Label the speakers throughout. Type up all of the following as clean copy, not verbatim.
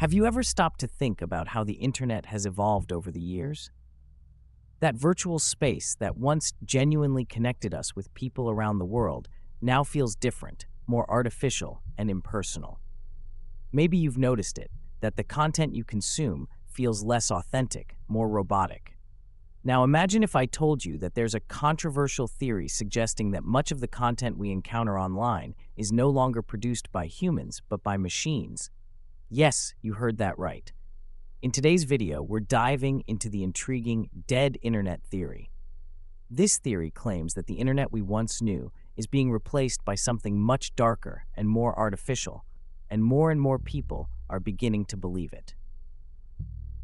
Speaker 1: Have you ever stopped to think about how the internet has evolved over the years? That virtual space that once genuinely connected us with people around the world now feels different, more artificial, and impersonal. Maybe you've noticed it, that the content you consume feels less authentic, more robotic. Now imagine if I told you that there's a controversial theory suggesting that much of the content we encounter online is no longer produced by humans, but by machines. Yes, you heard that right. In today's video, we're diving into the intriguing dead internet theory. This theory claims that the internet we once knew is being replaced by something much darker and more artificial, and more people are beginning to believe it.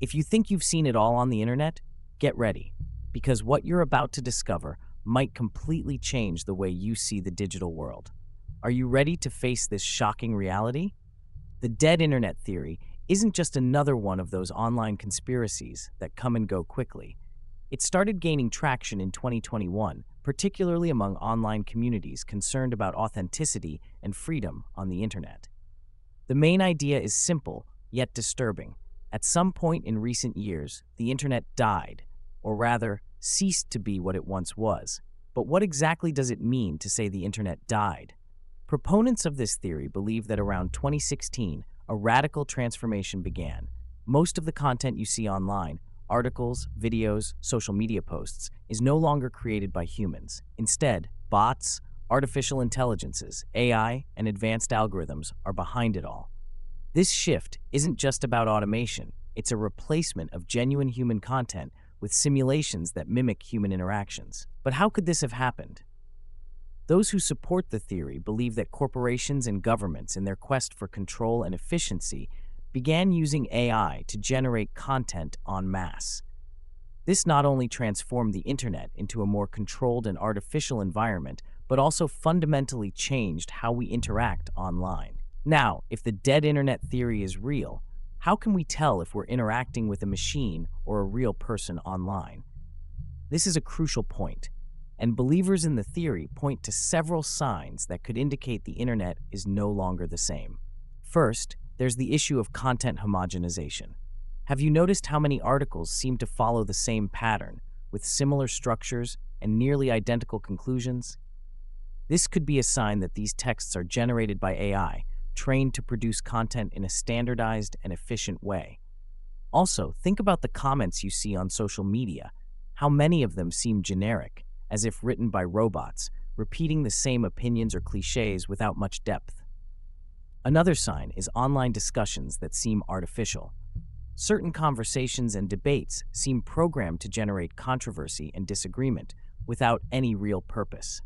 Speaker 1: If you think you've seen it all on the internet, get ready, because what you're about to discover might completely change the way you see the digital world. Are you ready to face this shocking reality? The dead internet theory isn't just another one of those online conspiracies that come and go quickly. It started gaining traction in 2021, particularly among online communities concerned about authenticity and freedom on the internet. The main idea is simple, yet disturbing. At some point in recent years, the internet died, or rather, ceased to be what it once was. But what exactly does it mean to say the internet died? Proponents of this theory believe that around 2016, a radical transformation began. Most of the content you see online, articles, videos, social media posts, is no longer created by humans. Instead, bots, artificial intelligences, AI, and advanced algorithms are behind it all. This shift isn't just about automation, it's a replacement of genuine human content with simulations that mimic human interactions. But how could this have happened? Those who support the theory believe that corporations and governments, in their quest for control and efficiency, began using AI to generate content en masse. This not only transformed the internet into a more controlled and artificial environment, but also fundamentally changed how we interact online. Now, if the dead internet theory is real, how can we tell if we're interacting with a machine or a real person online? This is a crucial point, and believers in the theory point to several signs that could indicate the internet is no longer the same. First, there's the issue of content homogenization. Have you noticed how many articles seem to follow the same pattern, with similar structures and nearly identical conclusions? This could be a sign that these texts are generated by AI, trained to produce content in a standardized and efficient way. Also, think about the comments you see on social media. How many of them seem generic, as if written by robots, repeating the same opinions or cliches without much depth. Another sign is online discussions that seem artificial. Certain conversations and debates seem programmed to generate controversy and disagreement without any real purpose.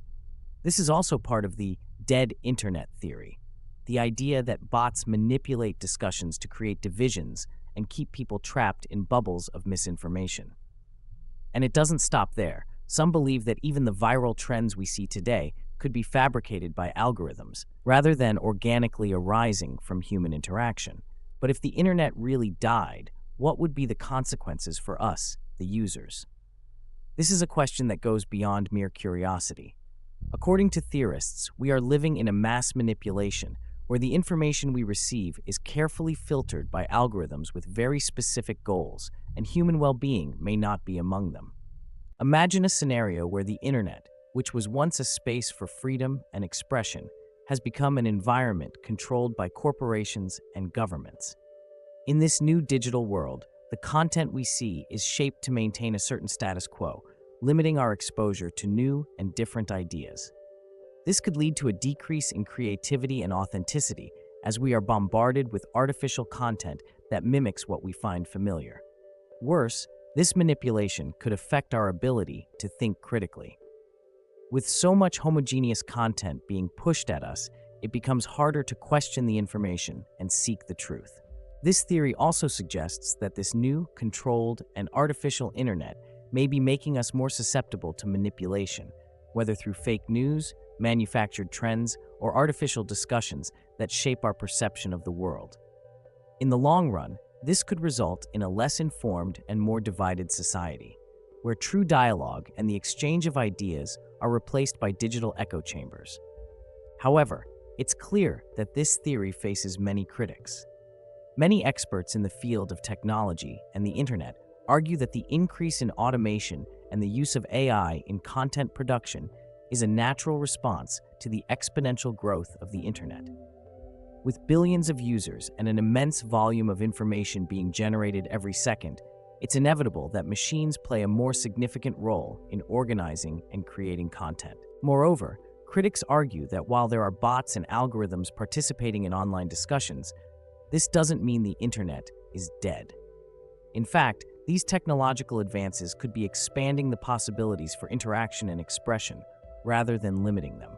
Speaker 1: This is also part of the dead internet theory, the idea that bots manipulate discussions to create divisions and keep people trapped in bubbles of misinformation. And it doesn't stop there. Some believe that even the viral trends we see today could be fabricated by algorithms, rather than organically arising from human interaction. But if the internet really died, what would be the consequences for us, the users? This is a question that goes beyond mere curiosity. According to theorists, we are living in a mass manipulation where the information we receive is carefully filtered by algorithms with very specific goals, and human well-being may not be among them. Imagine a scenario where the internet, which was once a space for freedom and expression, has become an environment controlled by corporations and governments. In this new digital world, the content we see is shaped to maintain a certain status quo, limiting our exposure to new and different ideas. This could lead to a decrease in creativity and authenticity as we are bombarded with artificial content that mimics what we find familiar. Worse, this manipulation could affect our ability to think critically. With so much homogeneous content being pushed at us, it becomes harder to question the information and seek the truth. This theory also suggests that this new, controlled, and artificial internet may be making us more susceptible to manipulation, whether through fake news, manufactured trends, or artificial discussions that shape our perception of the world. In the long run, this could result in a less informed and more divided society, where true dialogue and the exchange of ideas are replaced by digital echo chambers. However, it's clear that this theory faces many critics. Many experts in the field of technology and the internet argue that the increase in automation and the use of AI in content production is a natural response to the exponential growth of the internet. With billions of users and an immense volume of information being generated every second, it's inevitable that machines play a more significant role in organizing and creating content. Moreover, critics argue that while there are bots and algorithms participating in online discussions, this doesn't mean the internet is dead. In fact, these technological advances could be expanding the possibilities for interaction and expression rather than limiting them.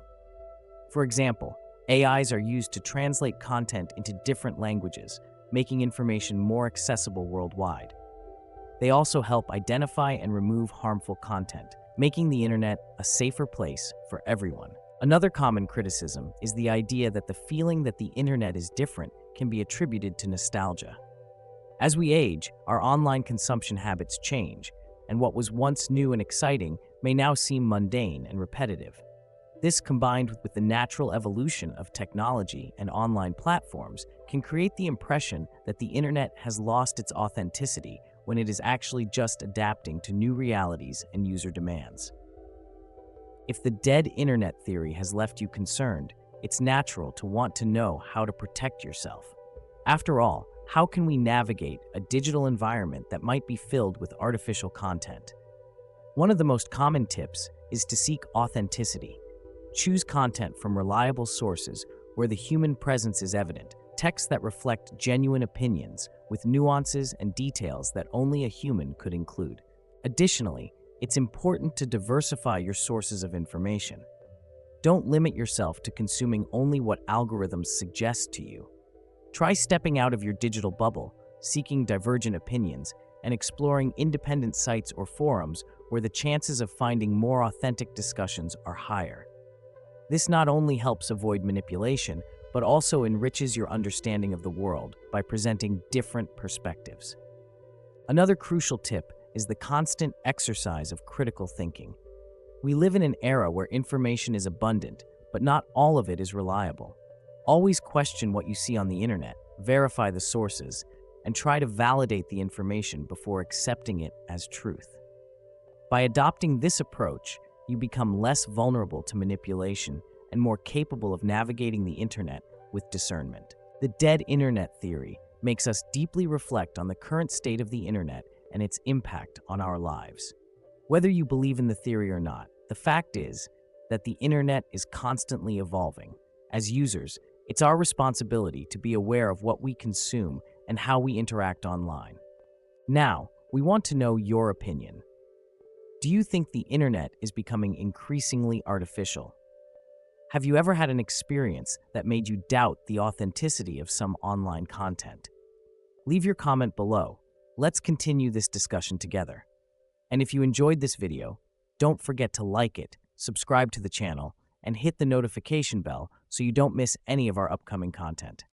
Speaker 1: For example, AIs are used to translate content into different languages, making information more accessible worldwide. They also help identify and remove harmful content, making the internet a safer place for everyone. Another common criticism is the idea that the feeling that the internet is different can be attributed to nostalgia. As we age, our online consumption habits change, and what was once new and exciting may now seem mundane and repetitive. This, combined with the natural evolution of technology and online platforms, can create the impression that the internet has lost its authenticity when it is actually just adapting to new realities and user demands. If the dead internet theory has left you concerned, it's natural to want to know how to protect yourself. After all, how can we navigate a digital environment that might be filled with artificial content? One of the most common tips is to seek authenticity. Choose content from reliable sources where the human presence is evident, texts that reflect genuine opinions with nuances and details that only a human could include. Additionally, it's important to diversify your sources of information. Don't limit yourself to consuming only what algorithms suggest to you. Try stepping out of your digital bubble, seeking divergent opinions, and exploring independent sites or forums where the chances of finding more authentic discussions are higher. This not only helps avoid manipulation, but also enriches your understanding of the world by presenting different perspectives. Another crucial tip is the constant exercise of critical thinking. We live in an era where information is abundant, but not all of it is reliable. Always question what you see on the internet, verify the sources, and try to validate the information before accepting it as truth. By adopting this approach, you become less vulnerable to manipulation and more capable of navigating the internet with discernment. The dead internet theory makes us deeply reflect on the current state of the internet and its impact on our lives. Whether you believe in the theory or not, the fact is that the internet is constantly evolving. As users, it's our responsibility to be aware of what we consume and how we interact online. Now, we want to know your opinion. Do you think the internet is becoming increasingly artificial? Have you ever had an experience that made you doubt the authenticity of some online content? Leave your comment below. Let's continue this discussion together. And if you enjoyed this video, don't forget to like it, subscribe to the channel, and hit the notification bell so you don't miss any of our upcoming content.